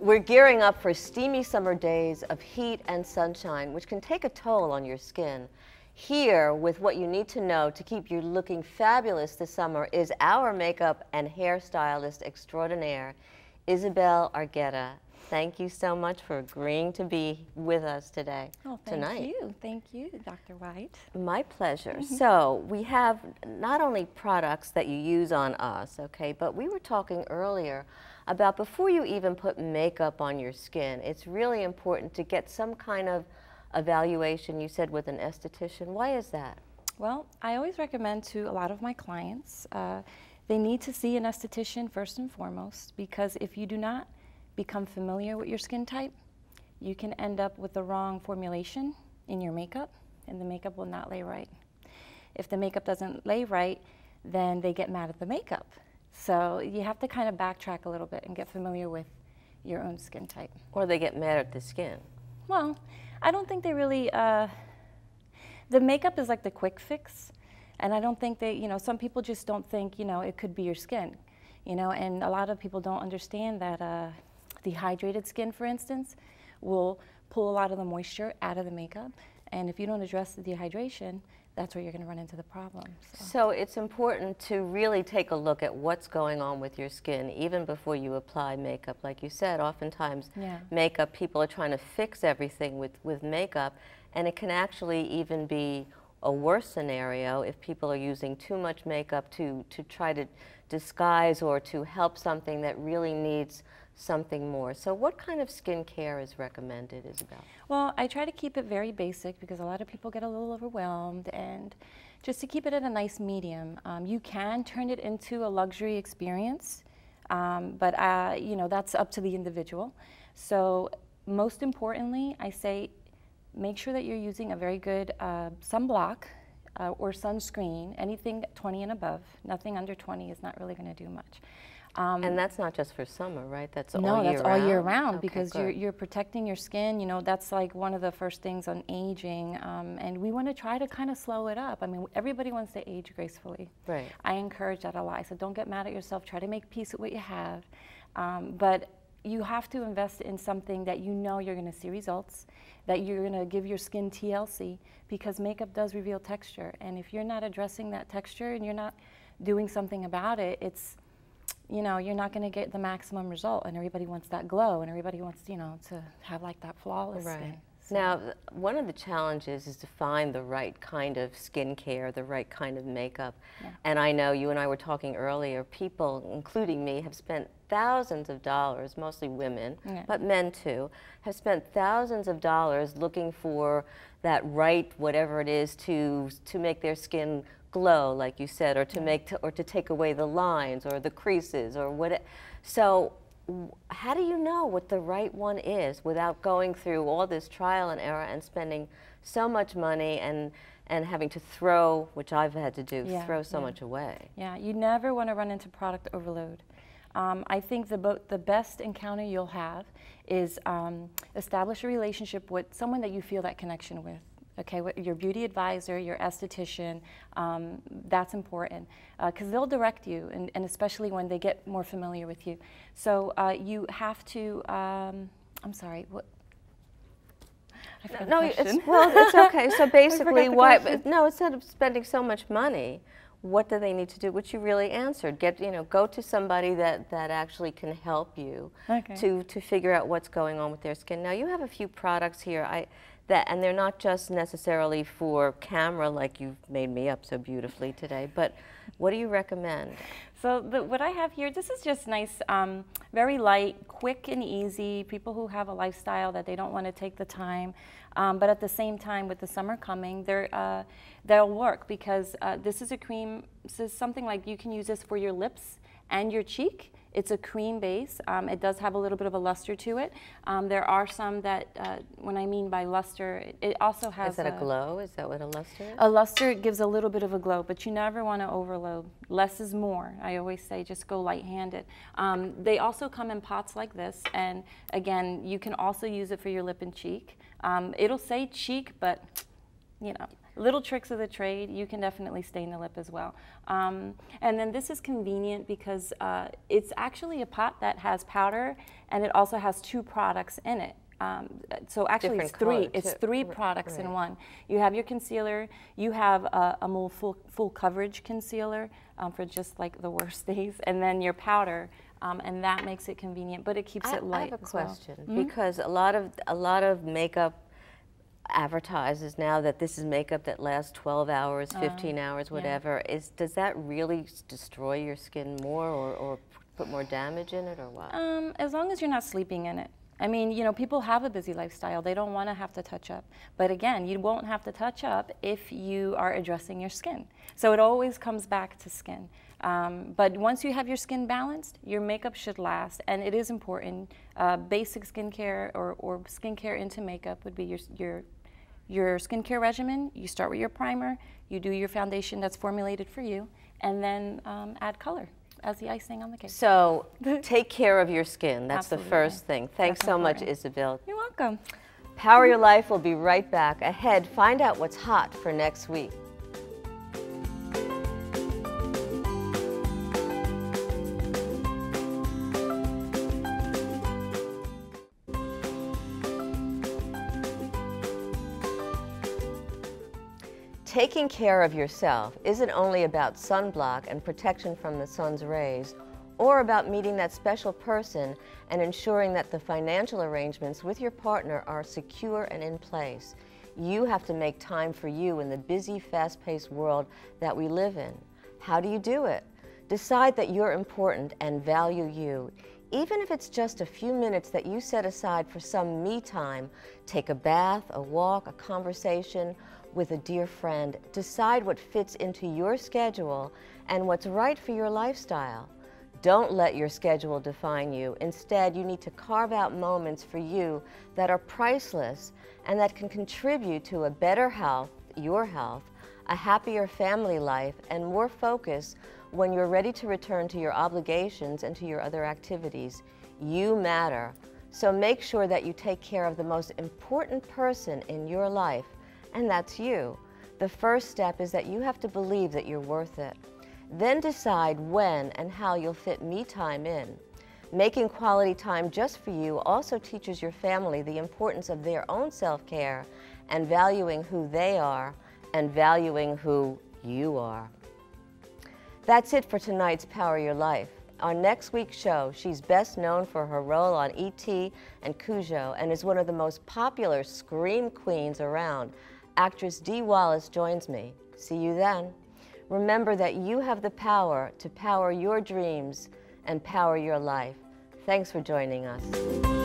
We're gearing up for steamy summer days of heat and sunshine, which can take a toll on your skin. Here, with what you need to know to keep you looking fabulous this summer, is our makeup and hairstylist extraordinaire, Isabel Argueta. Thank you so much for agreeing to be with us today. Oh, thank you, Dr. White. My pleasure. So we have not only products that you use on us, okay, but we were talking earlier about before you even put makeup on your skin, it's really important to get some kind of evaluation, you said, with an esthetician. Why is that? Well, I always recommend to a lot of my clients, they need to see an esthetician first and foremost, because if you do not become familiar with your skin type, you can end up with the wrong formulation in your makeup, and the makeup will not lay right. If the makeup doesn't lay right, then they get mad at the makeup. So you have to kind of backtrack a little bit and get familiar with your own skin type. Or they get mad at the skin. Well, I don't think they really, the makeup is like the quick fix, and I don't think they, you know, some people just don't think, you know, it could be your skin, you know, and a lot of people don't understand that dehydrated skin, for instance, will pull a lot of the moisture out of the makeup, and if you don't address the dehydration, that's where you're going to run into the problem. So it's important to really take a look at what's going on with your skin even before you apply makeup. Like you said, oftentimes makeup, people are trying to fix everything with makeup, and it can actually even be a worse scenario if people are using too much makeup to try to disguise or to help something that really needs something more. So what kind of skincare is recommended, Isabel? Well, I try to keep it very basic because a lot of people get a little overwhelmed, and just to keep it at a nice medium. You can turn it into a luxury experience, but you know, that's up to the individual. So most importantly, I say make sure that you're using a very good sunblock or sunscreen, anything 20 and above. Nothing under 20 is not really going to do much. And that's not just for summer, right? That's all year round? No, that's all year round, okay, because you're protecting your skin. You know, that's like one of the first things on aging, and we want to try to kind of slow it up. I mean, everybody wants to age gracefully. Right. I encourage that a lot. I said, don't get mad at yourself. Try to make peace with what you have, but you have to invest in something that you know you're going to see results, that you're going to give your skin TLC, because makeup does reveal texture, and if you're not addressing that texture and you're not doing something about it, it's, you know, you're not going to get the maximum result, and everybody wants that glow, and everybody wants, you know, to have like that flawless skin. So. Now, one of the challenges is to find the right kind of skincare, the right kind of makeup. Yeah. And I know you and I were talking earlier, people, including me, have spent thousands of dollars, mostly women, but men too, have spent thousands of dollars looking for that right, whatever it is, to make their skin glow, like you said, or to take away the lines or the creases or what. So how do you know what the right one is without going through all this trial and error and spending so much money and having to throw, which I've had to do, throw so much away? Yeah, you never want to run into product overload. I think the best encounter you'll have is establish a relationship with someone that you feel that connection with. Okay, your beauty advisor, your esthetician, that's important, because they'll direct you, and especially when they get more familiar with you. So you have to, I'm sorry, what? No, it's okay. So basically, instead of spending so much money, what do they need to do? Which you really answered. Go to somebody that actually can help you to figure out what's going on with their skin. Now, you have a few products here. And they're not just necessarily for camera, like you've made me up so beautifully today, but what do you recommend? So what I have here, this is just nice, very light, quick and easy, people who have a lifestyle that they don't want to take the time, but at the same time, with the summer coming, they'll work, because this is a cream. This is something like you can use this for your lips and your cheek. It's a cream base. It does have a little bit of a luster to it. There are some that, when I mean by luster, it also has. Is that a glow? Is that what a luster is? A luster gives a little bit of a glow, but you never want to overload. Less is more. I always say just go light-handed. They also come in pots like this, and again, you can also use it for your lip and cheek. It'll say cheek, but you know, little tricks of the trade, you can definitely stain the lip as well. And then this is convenient because it's actually a pot that has powder, and it also has 2 products in it. So actually it's three products in one. You have your concealer, you have a more full coverage concealer for just like the worst days, and then your powder, and that makes it convenient, but it keeps it light. I have a question, because a lot of makeup advertises now that this is makeup that lasts 12 hours, 15 hours, whatever. Does that really destroy your skin more, or put more damage in it, or what? As long as you're not sleeping in it. I mean, you know, people have a busy lifestyle. They don't want to have to touch up. But again, you won't have to touch up if you are addressing your skin. So it always comes back to skin. But once you have your skin balanced, your makeup should last. And it is important. Basic skincare or skincare into makeup would be your skincare regimen. You start with your primer. You do your foundation that's formulated for you. And then add color as the icing on the cake. So take care of your skin. That's Absolutely. The first thing. Thanks so much, Isabel. You're welcome. Power Your Life will be right back. Ahead, find out what's hot for next week. Taking care of yourself isn't only about sunblock and protection from the sun's rays, or about meeting that special person and ensuring that the financial arrangements with your partner are secure and in place. You have to make time for you in the busy, fast-paced world that we live in. How do you do it? Decide that you're important and value you. Even if it's just a few minutes that you set aside for some me time, take a bath, a walk, a conversation with a dear friend. Decide what fits into your schedule and what's right for your lifestyle. Don't let your schedule define you. Instead, you need to carve out moments for you that are priceless and that can contribute to a better health, your health, a happier family life, and more focus when you're ready to return to your obligations and to your other activities. You matter. So make sure that you take care of the most important person in your life, and that's you. The first step is that you have to believe that you're worth it. Then decide when and how you'll fit me time in. Making quality time just for you also teaches your family the importance of their own self-care and valuing who they are and valuing who you are. That's it for tonight's Power Your Life. On next week's show, she's best known for her role on E.T. and Cujo and is one of the most popular scream queens around. Actress Dee Wallace joins me. See you then. Remember that you have the power to power your dreams and power your life. Thanks for joining us.